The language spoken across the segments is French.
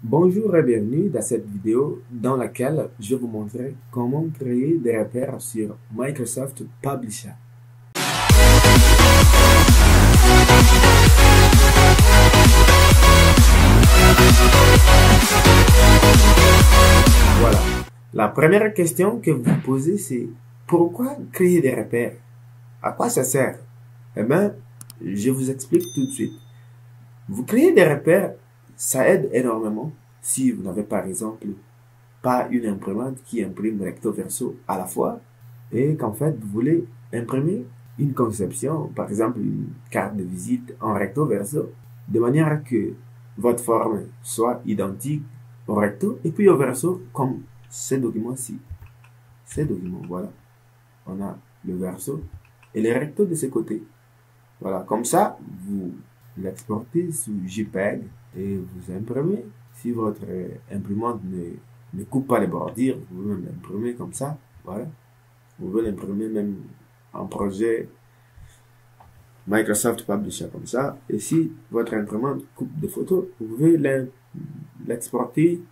Bonjour et bienvenue dans cette vidéo dans laquelle je vais vous montrer comment créer des repères sur Microsoft Publisher. Voilà. La première question que vous vous posez, c'est pourquoi créer des repères? À quoi ça sert? Eh bien, je vous explique tout de suite. Vous créez des repères, ça aide énormément si vous n'avez par exemple pas une imprimante qui imprime recto verso à la fois et qu'en fait vous voulez imprimer une conception, par exemple une carte de visite en recto verso, de manière que votre forme soit identique au recto et puis au verso comme ce document-ci. Ces documents, voilà. On a le verso et le recto de ce côté. Voilà, comme ça, vous l'exportez sous JPEG et vous imprimez. Si votre imprimante ne coupe pas les bordures, vous pouvez l'imprimer comme ça. Voilà. Vous pouvez l'imprimer même en projet Microsoft Publisher comme ça. Et si votre imprimante coupe des photos, vous pouvez l'exporter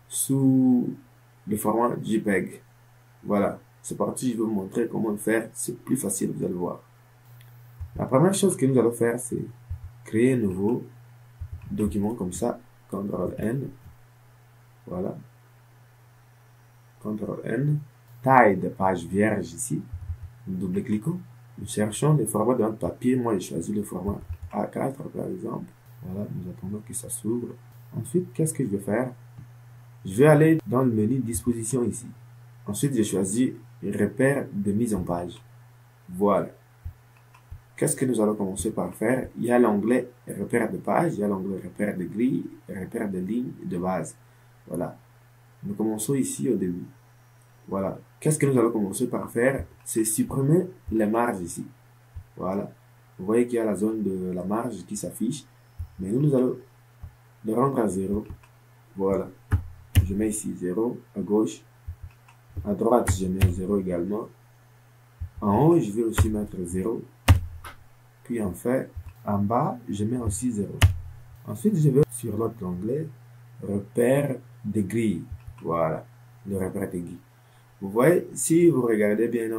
sous le format JPEG. Voilà. C'est parti, je vais vous montrer comment le faire. C'est plus facile, vous allez voir. La première chose que nous allons faire, c'est créer un nouveau document comme ça. CTRL-N. Voilà. CTRL-N. Taille de page vierge ici. Nous double-cliquons. Nous cherchons le format de notre papier. Moi, j'ai choisi le format A4 par exemple. Voilà, nous attendons que ça s'ouvre. Ensuite, qu'est-ce que je vais faire? Je vais aller dans le menu disposition ici. Ensuite, j'ai choisi repère de mise en page. Voilà. Qu'est-ce que nous allons commencer par faire? Il y a l'onglet repère de page, il y a l'onglet repère de grille, repère de ligne et de base. Voilà. Nous commençons ici au début. Voilà. Qu'est-ce que nous allons commencer par faire? C'est supprimer les marges ici. Voilà. Vous voyez qu'il y a la zone de la marge qui s'affiche. Mais nous allons le rendre à 0. Voilà. Je mets ici 0 à gauche. À droite, je mets 0 également. En haut, je vais aussi mettre 0. Puis en fait, en bas, je mets aussi 0. Ensuite, je vais sur l'autre onglet, repère de grille. Voilà, le repère de grille. Vous voyez, si vous regardez bien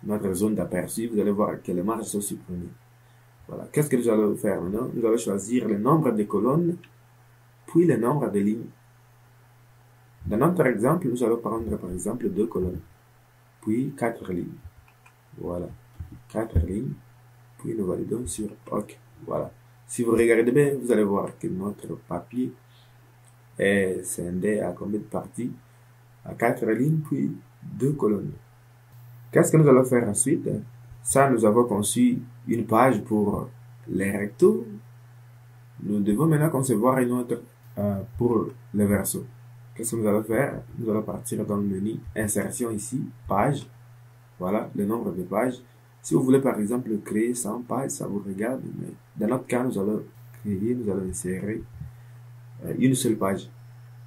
notre zone d'aperçu, vous allez voir que les marges sont supprimées. Voilà, qu'est-ce que nous allons faire maintenant? Nous allons choisir le nombre de colonnes, puis le nombre de lignes. Dans notre exemple, nous allons prendre par exemple 2 colonnes, puis 4 lignes. Voilà, 4 lignes. Puis nous validons sur OK. Voilà. Si vous regardez bien, vous allez voir que notre papier est scindé à combien de parties? À 4 lignes, puis 2 colonnes. Qu'est-ce que nous allons faire ensuite? Ça, nous avons conçu une page pour les rectos. Nous devons maintenant concevoir une autre pour le verso. Qu'est-ce que nous allons faire? Nous allons partir dans le menu insertion ici, page. Voilà, le nombre de pages. Si vous voulez par exemple créer 100 pages, ça vous regarde, mais dans notre cas, nous allons insérer une seule page.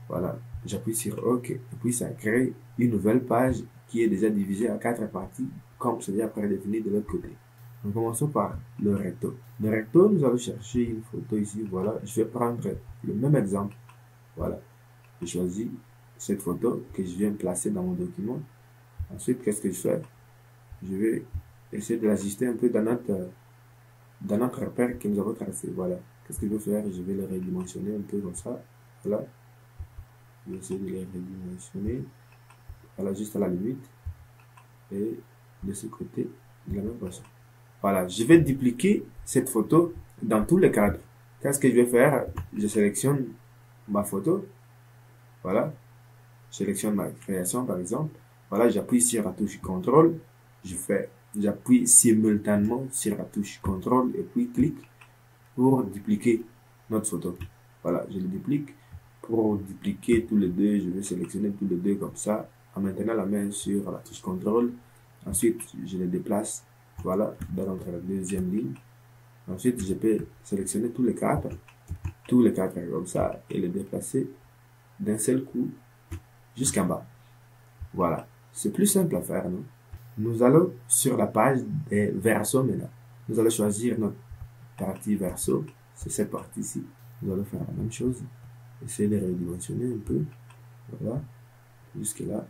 Voilà, j'appuie sur OK, et puis ça crée une nouvelle page qui est déjà divisée à 4 parties, comme c'est déjà prédéfini de l'autre côté. Nous commençons par le recto. Le recto, nous allons chercher une photo ici, voilà, je vais prendre le même exemple. Voilà, je choisis cette photo que je viens placer dans mon document. Ensuite, qu'est-ce que je fais? Je vais essayer de l'ajuster un peu dans notre repère que nous avons tracé. Voilà. Qu'est-ce que je vais faire? Je vais le redimensionner un peu comme ça. Voilà. Je vais essayer de le redimensionner. Voilà, juste à la limite. Et de ce côté, de la même façon. Voilà. Je vais dupliquer cette photo dans tous les cadres. Qu'est-ce que je vais faire? Je sélectionne ma photo. Voilà. Je sélectionne ma création, par exemple. Voilà, j'appuie sur la touche CTRL. J'appuie simultanément sur la touche CTRL et puis clic pour dupliquer notre photo. Voilà, je le duplique. Pour dupliquer tous les deux, je vais sélectionner tous les deux comme ça, en maintenant la main sur la touche CTRL. Ensuite, je les déplace, voilà, dans notre deuxième ligne. Ensuite, je peux sélectionner tous les quatre comme ça, et les déplacer d'un seul coup jusqu'en bas. Voilà, c'est plus simple à faire, non? Nous allons sur la page des versos maintenant. Nous allons choisir notre partie verso. C'est cette partie-ci. Nous allons faire la même chose. essayer de redimensionner un peu. Voilà, jusque là.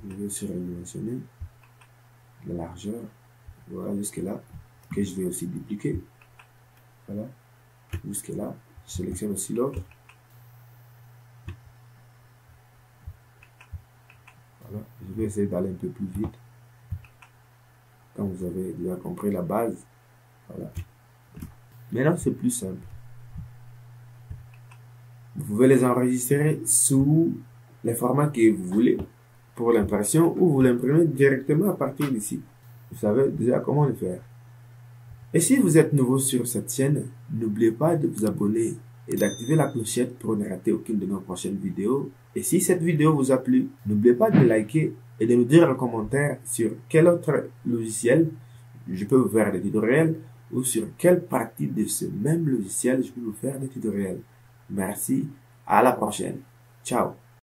Je vais aussi redimensionner la largeur. Voilà, jusque là. Que je vais aussi dupliquer. Voilà, jusque là. Je sélectionne aussi l'autre. Voilà, je vais essayer d'aller un peu plus vite. Quand vous avez déjà compris la base. Voilà. Maintenant, c'est plus simple. Vous pouvez les enregistrer sous les formats que vous voulez pour l'impression ou vous l'imprimez directement à partir d'ici. Vous savez déjà comment le faire. Et si vous êtes nouveau sur cette chaîne, n'oubliez pas de vous abonner et d'activer la clochette pour ne rater aucune de nos prochaines vidéos. Et si cette vidéo vous a plu, n'oubliez pas de liker et de nous dire en commentaire sur quel autre logiciel je peux vous faire des tutoriels ou sur quelle partie de ce même logiciel je peux vous faire des tutoriels. Merci, à la prochaine. Ciao.